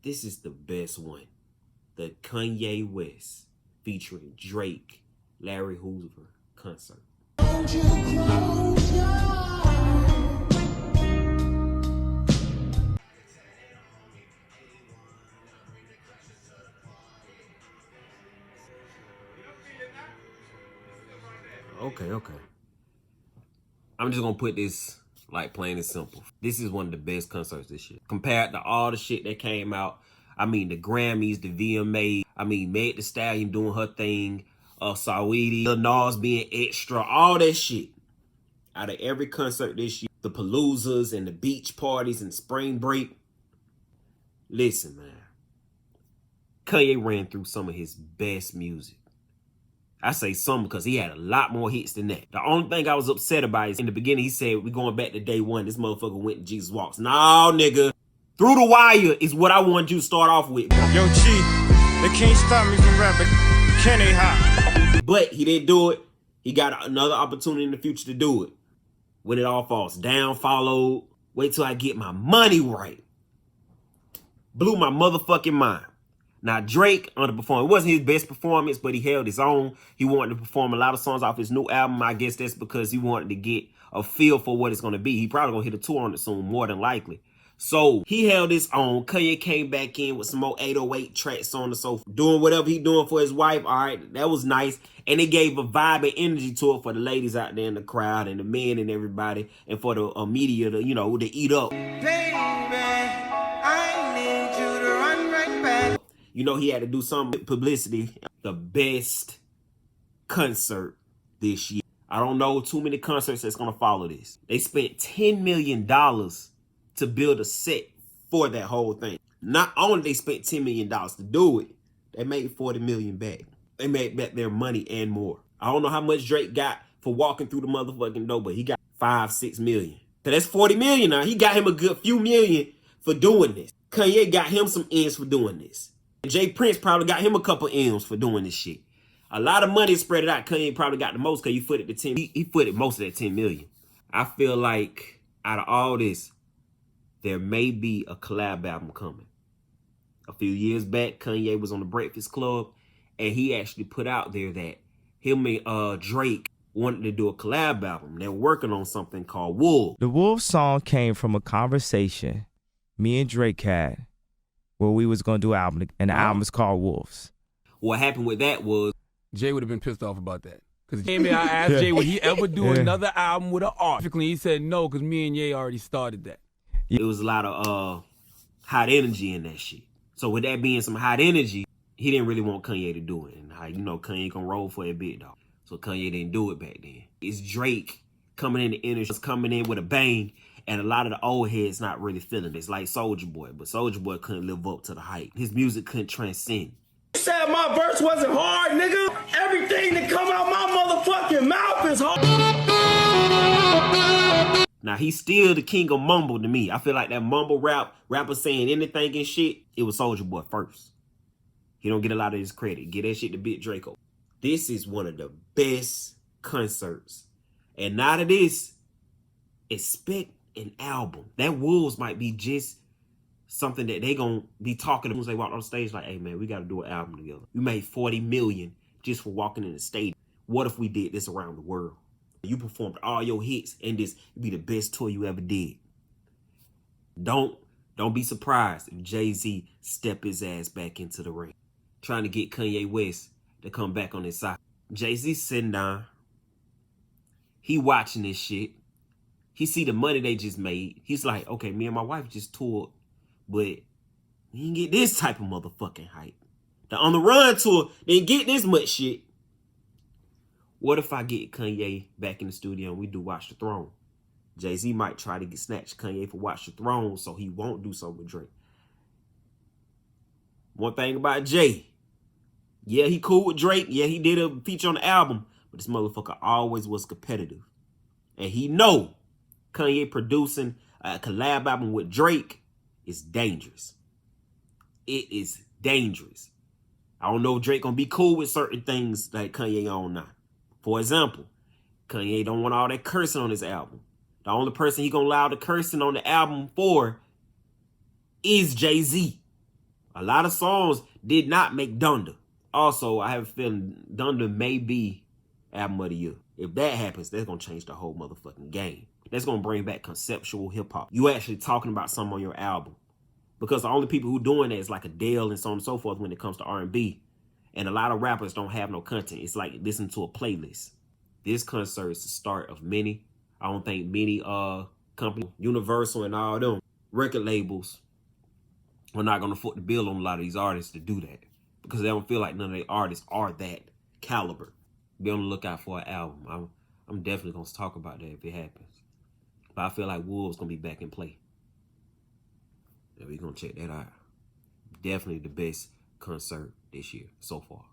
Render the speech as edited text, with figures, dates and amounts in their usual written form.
This is the best one. The Kanye West featuring Drake, Larry Hoover Concert. Okay. I'm just gonna put this like plain and simple. This is one of the best concerts this year. Compared to all the shit that came out, I mean the Grammys, the VMAs, I mean Meg Thee Stallion doing her thing, Saweetie, Lil Nas being extra, all that shit. Out of every concert this year, the Paloozas and the beach parties and spring break. Listen, man. Kanye ran through some of his best music. I say some because he had a lot more hits than that. The only thing I was upset about is in the beginning, he said, we're going back to day one. This motherfucker went to Jesus Walks. No, nigga. Through the Wire is what I wanted you to start off with. Yo, G, they can't stop me from rapping. Can they hop? But he didn't do it. He got another opportunity in the future to do it. When it all falls down, followed. Wait till I get my money right. Blew my motherfucking mind. Now, Drake underperformed. It wasn't his best performance, but he held his own. He wanted to perform a lot of songs off his new album. I guess that's because he wanted to get a feel for what it's going to be. He probably going to hit a tour on it soon, more than likely. So he held his own. Kanye came back in with some more 808 tracks on the sofa, doing whatever he doing for his wife. All right, that was nice. And it gave a vibe and energy to it for the ladies out there in the crowd and the men and everybody, and for the media to, you know, to eat up. Baby, I need you to run right back. You know, he had to do some publicity. The best concert this year. I don't know too many concerts that's going to follow this. They spent $10 million to build a set for that whole thing. Not only they spent $10 million to do it, they made $40 million back. They made back their money and more. I don't know how much Drake got for walking through the motherfucking door, but he got $5-6 million. So that's $40 million now. He got him a good few million for doing this. Kanye got him some ends for doing this. Jay Prince probably got him a couple M's for doing this shit. A lot of money spread it out. Kanye probably got the most because he footed the 10. He footed most of that 10 million. I feel like out of all this, there may be a collab album coming. A few years back, Kanye was on the Breakfast Club, and he actually put out there that him and Drake wanted to do a collab album. They're working on something called Wolves. The Wolves song came from a conversation me and Drake had where we was going to do an album, and the album is called Wolves. What happened with that was Jay would have been pissed off about that. Because I asked Jay, would he ever do another album with an artist? He said no, because me and Ye already started that. it was a lot of hot energy in that shit. So with that being some hot energy, he didn't really want Kanye to do it. And you know, Kanye gonna roll for a bit, though. So Kanye didn't do it back then. It's Drake coming in the industry, coming in with a bang, and a lot of the old heads not really feeling it. It's like Soulja Boy, but Soulja Boy couldn't live up to the hype. His music couldn't transcend. You said my verse wasn't hard, nigga. Everything that come out my motherfucking mouth is hard. Now, he's still the king of mumble to me. I feel like that mumble rapper saying anything and shit, it was Soulja Boy first. He don't get a lot of his credit. Get that shit to Big Draco. This is one of the best concerts. And out of this, expect an album. That Wolves might be just something that they gonna be talking about as they walk on stage like, hey man, we gotta do an album together. We made 40 million just for walking in the stadium. What if we did this around the world? You performed all your hits and this would be the best tour you ever did. Don't be surprised if Jay-Z step his ass back into the ring, trying to get Kanye West to come back on his side. Jay-Z sitting down. He watching this shit. He see the money they just made. He's like, okay, me and my wife just toured, but we didn't get this type of motherfucking hype. The On the Run tour didn't get this much shit. What if I get Kanye back in the studio and we do Watch the Throne? Jay-Z might try to snatch Kanye for Watch the Throne so he won't do something with Drake. One thing about Jay, yeah, he cool with Drake. Yeah, he did a feature on the album, but this motherfucker always was competitive. And he know Kanye producing a collab album with Drake is dangerous. It is dangerous. I don't know if Drake gonna be cool with certain things like Kanye on now. For example, Kanye don't want all that cursing on his album. The only person he gonna allow the cursing on the album for is Jay-Z. A lot of songs did not make Donda. Also, I have a feeling Donda may be album of the year. If that happens, that's going to change the whole motherfucking game. That's going to bring back conceptual hip-hop. You actually talking about something on your album. Because the only people who doing that is like Adele and so on and so forth when it comes to R&B. And a lot of rappers don't have no content. It's like listening to a playlist. This concert is the start of many. I don't think many companies, Universal and all them, record labels, are not going to foot the bill on a lot of these artists to do that. Because they don't feel like none of their artists are that caliber. Be on the lookout for an album. I'm definitely going to talk about that if it happens. But I feel like Wolves going to be back in play. Yeah, we're going to check that out. Definitely the best concert this year so far.